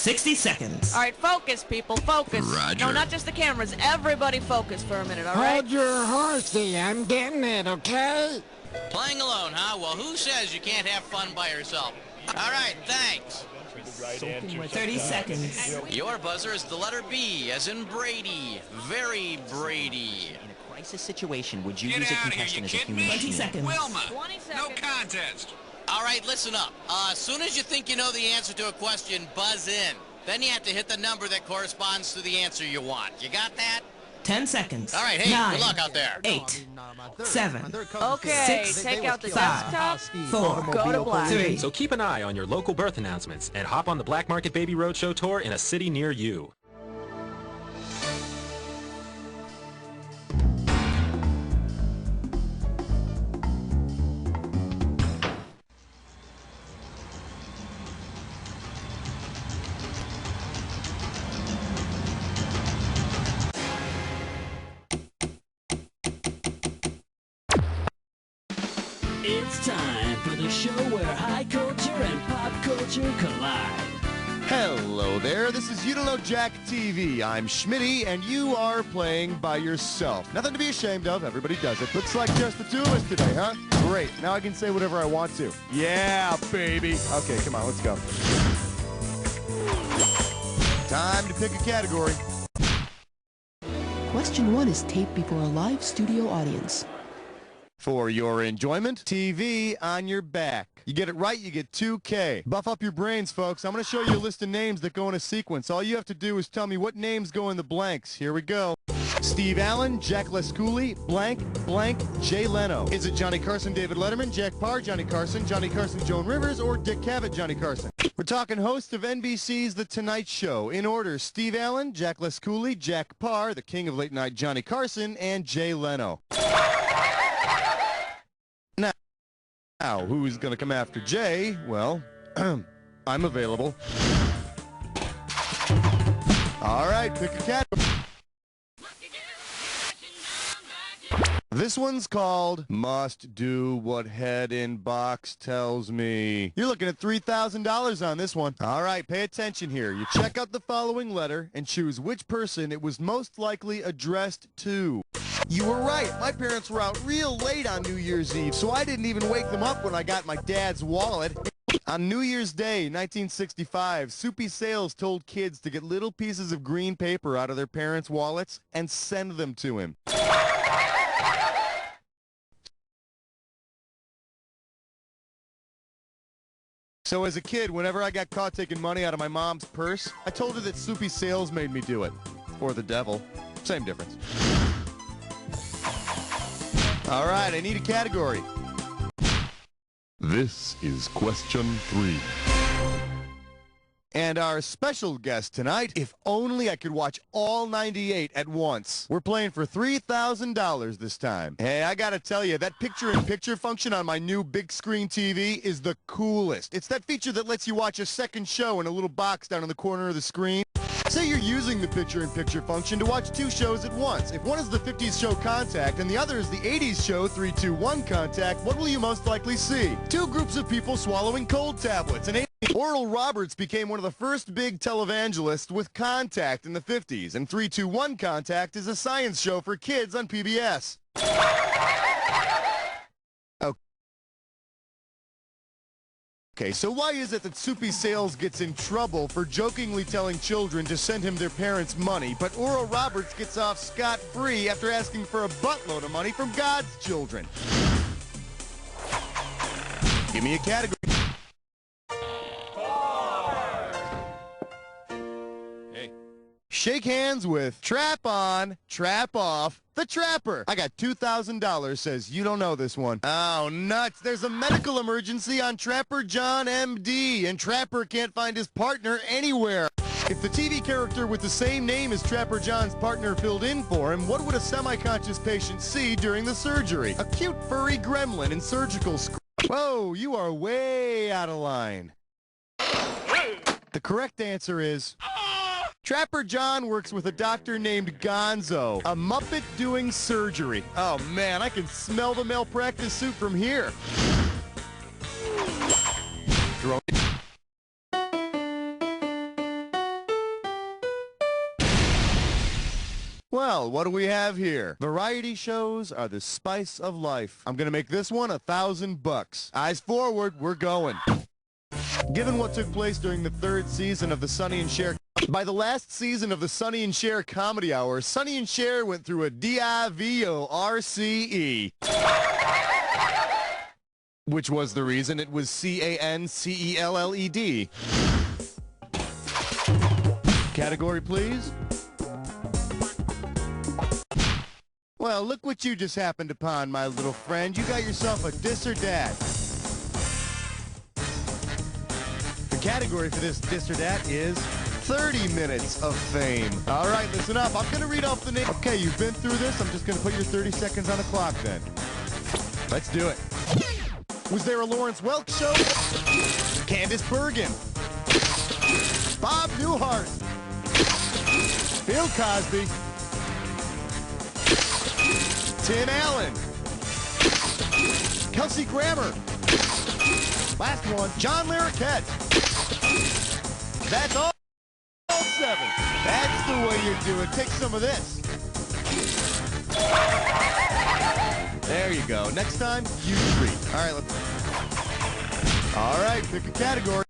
60 seconds. All right, focus, people, focus. Roger. No, not just the cameras. Everybody focus for a minute, all right? Hold your horsey, I'm getting it, okay? Playing alone, huh? Well, who says you can't have fun by yourself? All right, thanks. 30 seconds. Your buzzer is the letter B, as in Brady. Very Brady. In a crisis situation, would you Get use a out of here, contestant you as a kidding human me? 20 being? seconds. Wilma, 20 no seconds. contest. All right, listen up. As soon as you think you know the answer to a question, buzz in. Then you have to hit the number that corresponds to the answer you want. You got that? 10 seconds. All right, hey, 9, good luck out there. 8, 7, Okay, 6, take out the 5, desktop. 4, Go to black. 3. So keep an eye on your local birth announcements and hop on the Black Market Baby Roadshow tour in a city near you. It's time for the show where high culture and pop culture collide. Hello there, this is Utilo Jack TV. I'm Schmitty, and you are playing by yourself. Nothing to be ashamed of, everybody does it. Looks like just the two of us today, huh? Great, now I can say whatever I want to. Yeah, baby. Okay, come on, let's go. Time to pick a category. Question 1 is taped before a live studio audience. For your enjoyment, TV on your back. You get it right, you get 2K. Buff up your brains, folks. I'm going to show you a list of names that go in a sequence. All you have to do is tell me what names go in the blanks. Here we go. Steve Allen, Jack Lescoulie, blank, blank, Jay Leno. Is it Johnny Carson, David Letterman, Jack Parr, Johnny Carson, Joan Rivers, or Dick Cavett, Johnny Carson? We're talking hosts of NBC's The Tonight Show. In order, Steve Allen, Jack Lescoulie, Jack Parr, the king of late night Johnny Carson, and Jay Leno. Now, who's going to come after Jay? Well, I'm available. All right, pick a category. This one's called Must Do What Head in Box Tells Me. You're looking at $3,000 on this one. All right, pay attention here. You check out the following letter and choose which person it was most likely addressed to. You were right. My parents were out real late on New Year's Eve, so I didn't even wake them up when I got my dad's wallet. On New Year's Day, 1965, Soupy Sales told kids to get little pieces of green paper out of their parents' wallets and send them to him. So as a kid, whenever I got caught taking money out of my mom's purse, I told her that Soupy Sales made me do it. Or the devil. Same difference. All right, I need a category. This is question 3. And our special guest tonight, if only I could watch all 98 at once. We're playing for $3,000 this time. Hey, I gotta tell you, that picture-in-picture function on my new big screen TV is the coolest. It's that feature that lets you watch a second show in a little box down in the corner of the screen. Say you're using the picture-in-picture function to watch 2 shows at once. If one is the 50s show Contact and the other is the 80s show 321 Contact, what will you most likely see? 2 groups of people swallowing cold tablets. Oral Roberts became one of the first big televangelists with Contact in the 50s, and 321 Contact is a science show for kids on PBS. Okay, so why is it that Soupy Sales gets in trouble for jokingly telling children to send him their parents' money, but Oral Roberts gets off scot-free after asking for a buttload of money from God's children? Give me a category. Hey. Shake hands with Trap On, Trap Off, the Trapper. I got $2,000, says you don't know this one. Oh, nuts. There's a medical emergency on Trapper John MD, and Trapper can't find his partner anywhere. If the TV character with the same name as Trapper John's partner filled in for him, what would a semi-conscious patient see during the surgery? A cute furry gremlin in surgical school. Whoa, you are way out of line. The correct answer is... Trapper John works with a doctor named Gonzo, a Muppet doing surgery. Oh man, I can smell the malpractice suit from here. Well, what do we have here? Variety shows are the spice of life. I'm gonna make this one $1,000. Eyes forward, we're going. Given what took place during the 3rd season of the Sonny and Cher... By the last season of the Sonny and Cher Comedy Hour, Sonny and Cher went through a DIVORCE. Which was the reason it was CANCELLED. Category, please. Well, look what you just happened upon, my little friend. You got yourself a dis or dat. The category for this dis or dat is 30 minutes of fame. All right, listen up. I'm going to read off the name. Okay, you've been through this. I'm just going to put your 30 seconds on the clock then. Let's do it. Was there a Lawrence Welk show? Candice Bergen. Bob Newhart. Bill Cosby. Tim Allen. Kelsey Grammer. Last one, John Larroquette. That's all 7. That's the way you do it. Take some of this. There you go. Next time, you treat. All right, let's... All right, pick a category.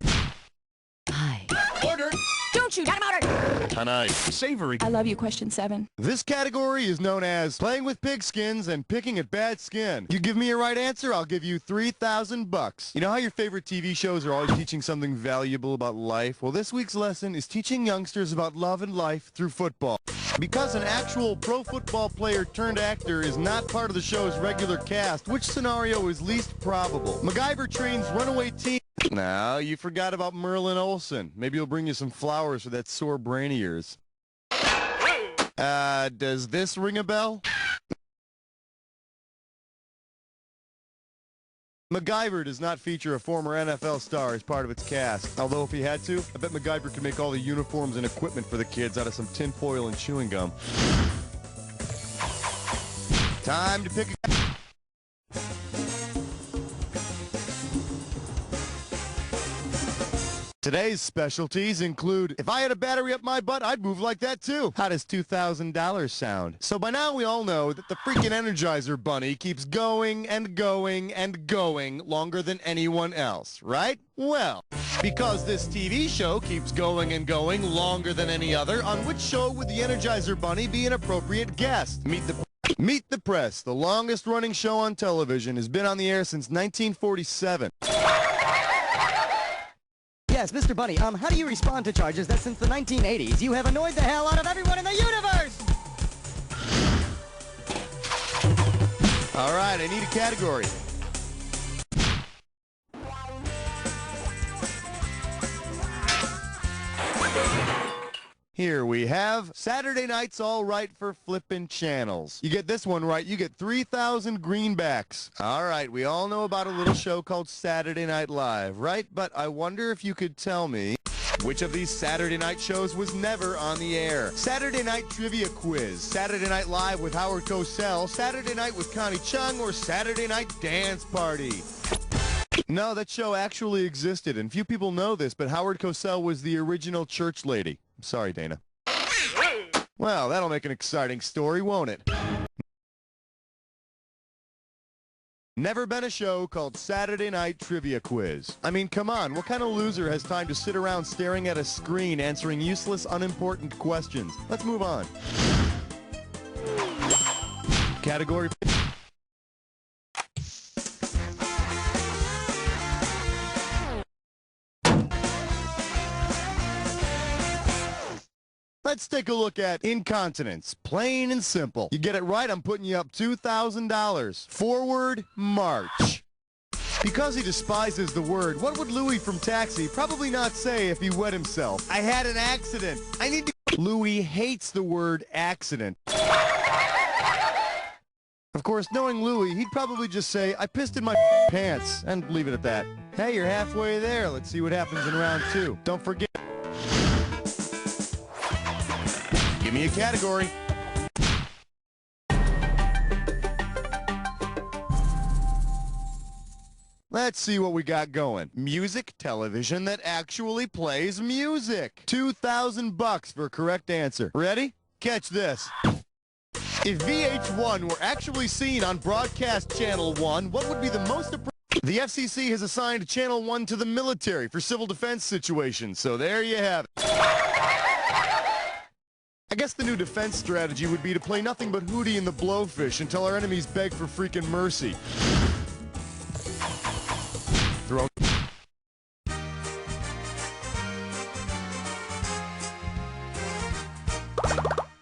Hi. Order. Don't you? Got him ordered. Tonight. Savory. I love you, question 7. This category is known as playing with pig skins and picking at bad skin. You give me a right answer, I'll give you $3,000. You know how your favorite TV shows are always teaching something valuable about life? Well, this week's lesson is teaching youngsters about love and life through football. Because an actual pro football player turned actor is not part of the show's regular cast, which scenario is least probable? MacGyver trains runaway teen... No, you forgot about Merlin Olsen. Maybe he'll bring you some flowers for that sore brain of yours. Does this ring a bell? MacGyver does not feature a former NFL star as part of its cast. Although if he had to, I bet MacGyver could make all the uniforms and equipment for the kids out of some tinfoil and chewing gum. Time to pick a... Today's specialties include, if I had a battery up my butt, I'd move like that too. How does $2,000 sound? So by now we all know that the freaking Energizer Bunny keeps going and going and going longer than anyone else, right? Well, because this TV show keeps going and going longer than any other, on which show would the Energizer Bunny be an appropriate guest? Meet the Press, the longest running show on television, has been on the air since 1947. Yes, Mr. Bunny, how do you respond to charges that since the 1980s you have annoyed the hell out of everyone in the universe? All right, I need a category. Here we have Saturday Night's All Right for Flippin' Channels. You get this one right, you get 3,000 greenbacks. All right, we all know about a little show called Saturday Night Live, right? But I wonder if you could tell me which of these Saturday night shows was never on the air. Saturday Night Trivia Quiz, Saturday Night Live with Howard Cosell, Saturday Night with Connie Chung, or Saturday Night Dance Party. No, that show actually existed, and few people know this, but Howard Cosell was the original church lady. I'm sorry, Dana. Well, that'll make an exciting story, won't it? Never been a show called Saturday Night Trivia Quiz. I mean, come on, what kind of loser has time to sit around staring at a screen answering useless, unimportant questions? Let's move on. Category... Let's take a look at incontinence, plain and simple. You get it right, I'm putting you up $2,000. Forward march. Because he despises the word, what would Louis from Taxi probably not say if he wet himself? I had an accident. I need to... Louis hates the word accident. Of course, knowing Louis, he'd probably just say, I pissed in my pants, and leave it at that. Hey, you're halfway there. Let's see what happens in round 2. Don't forget... Give me a category. Let's see what we got going. Music television that actually plays music. $2,000 for correct answer. Ready? Catch this. If VH1 were actually seen on broadcast Channel 1, what would be the most appropriate? The FCC has assigned Channel 1 to the military for civil defense situations, so there you have it. I guess the new defense strategy would be to play nothing but Hootie and the Blowfish until our enemies beg for freaking mercy. Throw.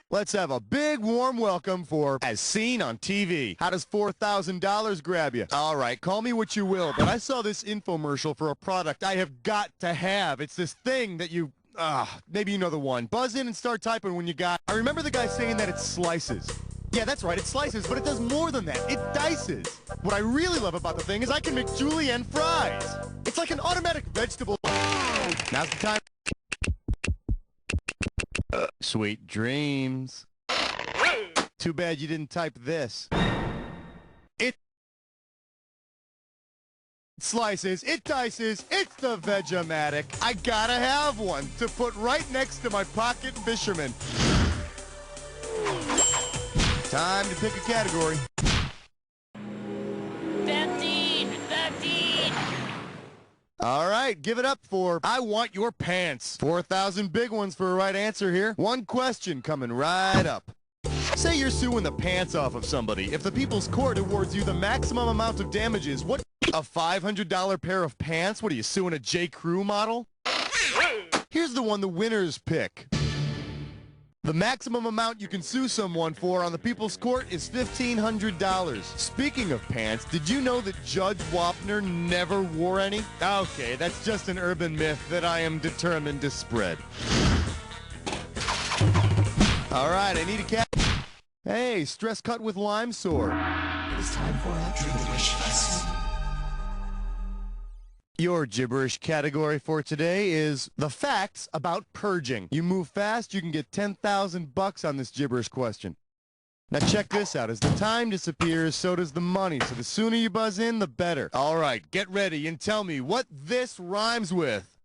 Let's have a big warm welcome for As Seen on TV. How does $4,000 grab you? All right, call me what you will, but I saw this infomercial for a product I have got to have. It's this thing that you... maybe you know the one. Buzz in and start typing when you got... I remember the guy saying that it slices. Yeah, that's right, it slices, but it does more than that. It dices. What I really love about the thing is I can make julienne fries. It's like an automatic vegetable... Now's the time... Sweet dreams. Too bad you didn't type this. It slices, it dices, it's the Vegematic. I gotta have one to put right next to my pocket fisherman. Time to pick a category. 15! 15! All right, give it up for I Want Your Pants. 4,000 big ones for a right answer here. One question coming right up. Say you're suing the pants off of somebody. If the People's Court awards you the maximum amount of damages, what? A $500 pair of pants? What are you, suing a J. Crew model? Here's the one the winners pick. The maximum amount you can sue someone for on the People's Court is $1,500. Speaking of pants, did you know that Judge Wapner never wore any? Okay, that's just an urban myth that I am determined to spread. All right, I need a cat. Hey, stress cut with lime sore. It is time for our gibberish lesson. Your gibberish category for today is the facts about purging. You move fast, you can get 10,000 bucks on this gibberish question. Now check this out. As the time disappears, so does the money. So the sooner you buzz in, the better. All right, get ready and tell me what this rhymes with.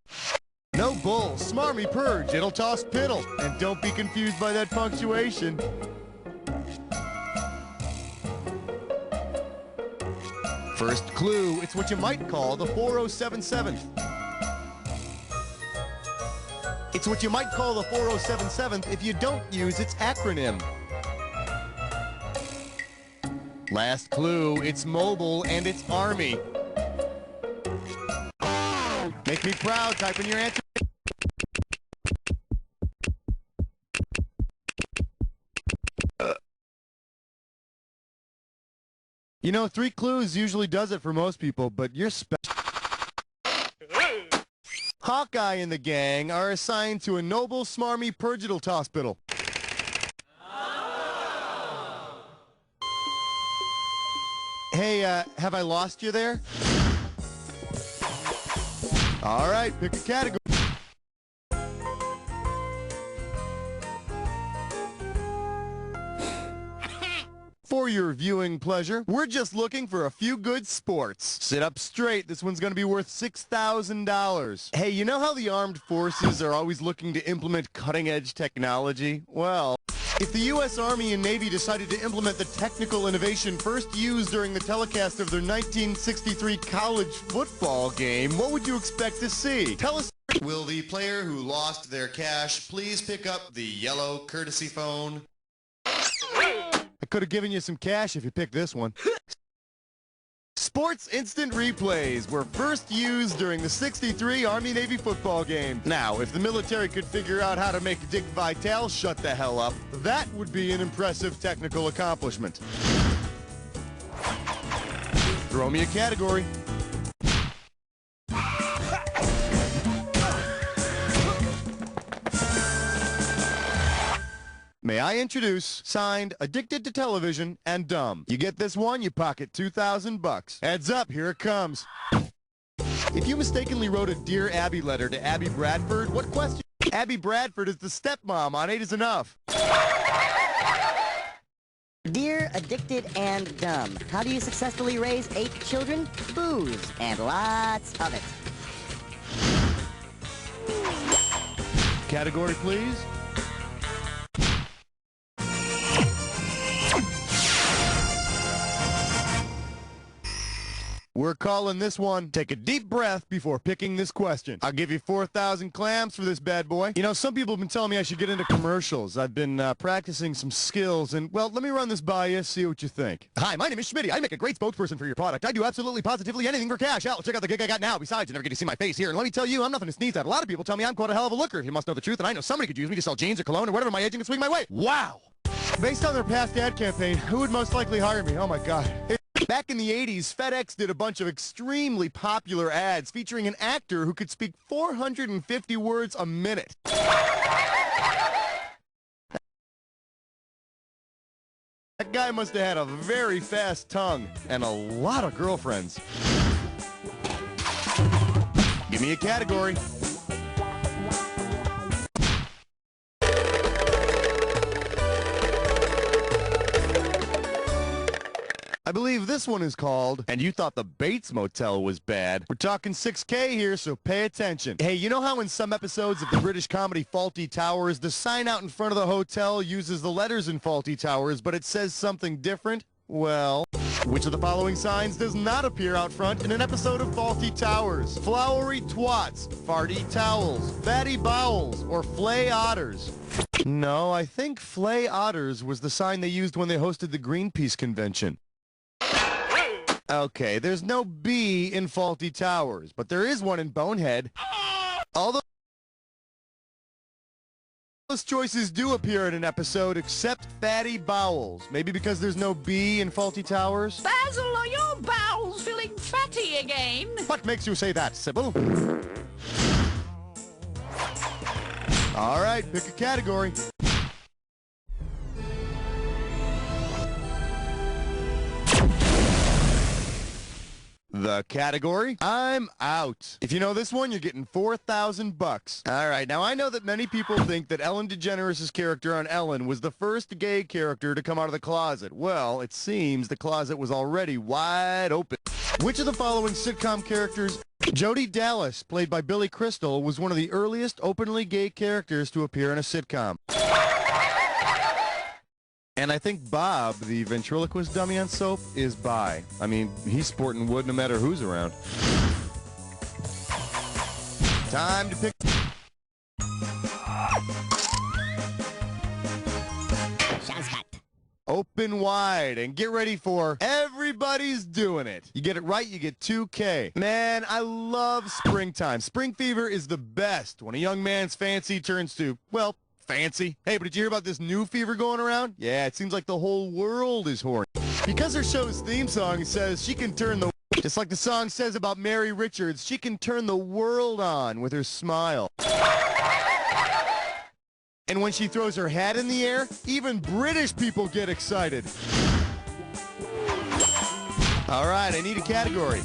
No bull, smarmy purge, it'll toss piddle. And don't be confused by that punctuation. First clue, it's what you might call the 4077th. It's what you might call the 4077th if you don't use its acronym. Last clue, it's mobile and it's Army. Make me proud, type in your answer. You know, 3 clues usually does it for most people, but you're special. Hawkeye and the gang are assigned to a noble, smarmy Purgital hospital. Hey, have I lost you there? All right, pick a category. For your viewing pleasure, we're just looking for a few good sports. Sit up straight, this one's gonna be worth $6,000. Hey, you know how the armed forces are always looking to implement cutting-edge technology? Well, if the U.S. Army and Navy decided to implement the technical innovation first used during the telecast of their 1963 college football game, what would you expect to see? Tell us. Will the player who lost their cash please pick up the yellow courtesy phone? I could have given you some cash if you picked this one. Sports instant replays were first used during the '63 Army-Navy football game. Now, if the military could figure out how to make Dick Vitale shut the hell up, that would be an impressive technical accomplishment. Throw me a category. May I introduce, signed, Addicted to Television, and Dumb. You get this one, you pocket 2,000 bucks. Heads up, here it comes. If you mistakenly wrote a Dear Abby letter to Abby Bradford, what question? Abby Bradford is the stepmom on 8 is Enough. Dear Addicted and Dumb, how do you successfully raise 8 children? Booze, and lots of it. Category, please. We're calling this one, take a deep breath before picking this question. I'll give you 4,000 clams for this bad boy. You know, some people have been telling me I should get into commercials. I've been practicing some skills, and, well, let me run this by you, see what you think. Hi, my name is Schmitty. I make a great spokesperson for your product. I do absolutely positively anything for cash. Hell, check out the gig I got now. Besides, you never get to see my face here. And let me tell you, I'm nothing to sneeze at. A lot of people tell me I'm quite a hell of a looker. You must know the truth, and I know somebody could use me to sell jeans or cologne or whatever my agent can swing my way. Wow! Based on their past ad campaign, who would most likely hire me? Oh, my God. Back in the 80s, FedEx did a bunch of extremely popular ads featuring an actor who could speak 450 words a minute. That guy must have had a very fast tongue and a lot of girlfriends. Give me a category. I believe this one is called, and you thought the Bates Motel was bad. We're talking 6K here, so pay attention. Hey, you know how in some episodes of the British comedy Fawlty Towers, the sign out in front of the hotel uses the letters in Fawlty Towers, but it says something different? Well, which of the following signs does not appear out front in an episode of Fawlty Towers? Flowery twats, farty towels, fatty bowels, or flay otters? No, I think flay otters was the sign they used when they hosted the Greenpeace convention. Okay, there's no B in Fawlty Towers, but there is one in Bonehead. All those choices do appear in an episode except fatty bowels. Maybe because there's no B in Fawlty Towers? Basil, are your bowels feeling fatty again? What makes you say that, Sybil? All right, pick a category. The category? I'm out. If you know this one, you're getting 4,000 bucks. All right, now I know that many people think that Ellen DeGeneres' character on Ellen was the first gay character to come out of the closet. Well, it seems the closet was already wide open. Which of the following sitcom characters? Jody Dallas, played by Billy Crystal, was one of the earliest openly gay characters to appear in a sitcom. And I think Bob, the ventriloquist dummy on Soap, is bi. I mean, he's sporting wood no matter who's around. Time to pick... Open wide and get ready for Everybody's Doing It. You get it right, you get 2K. Man, I love springtime. Spring fever is the best when a young man's fancy turns to, well, fancy. Hey, but did you hear about this new fever going around? Yeah, it seems like the whole world is horny. Because her show's theme song says she can turn the... Just like the song says about Mary Richards, she can turn the world on with her smile. And when she throws her hat in the air, even British people get excited. All right, I need a category.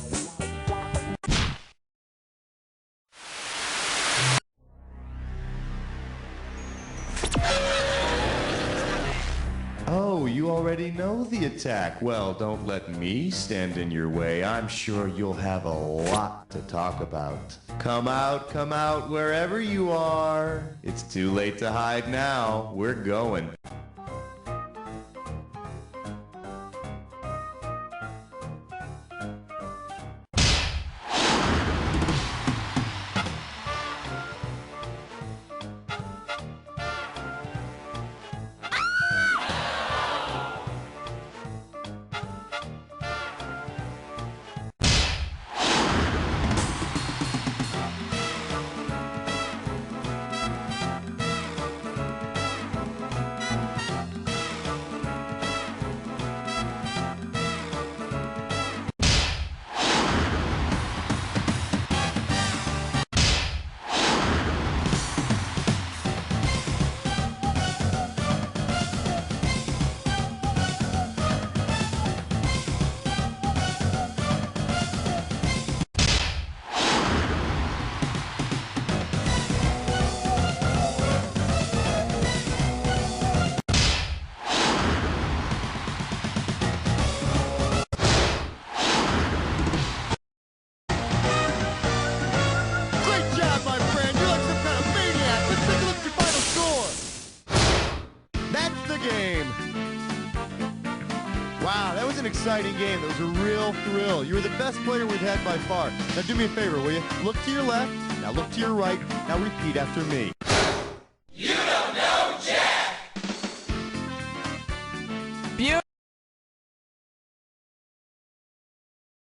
Oh, you already know the attack. Well, don't let me stand in your way. I'm sure you'll have a lot to talk about. Come out, wherever you are. It's too late to hide now. We're going. Wow, that was an exciting game. That was a real thrill. You were the best player we've had by far. Now do me a favor, will you? Look to your left, now look to your right, now repeat after me.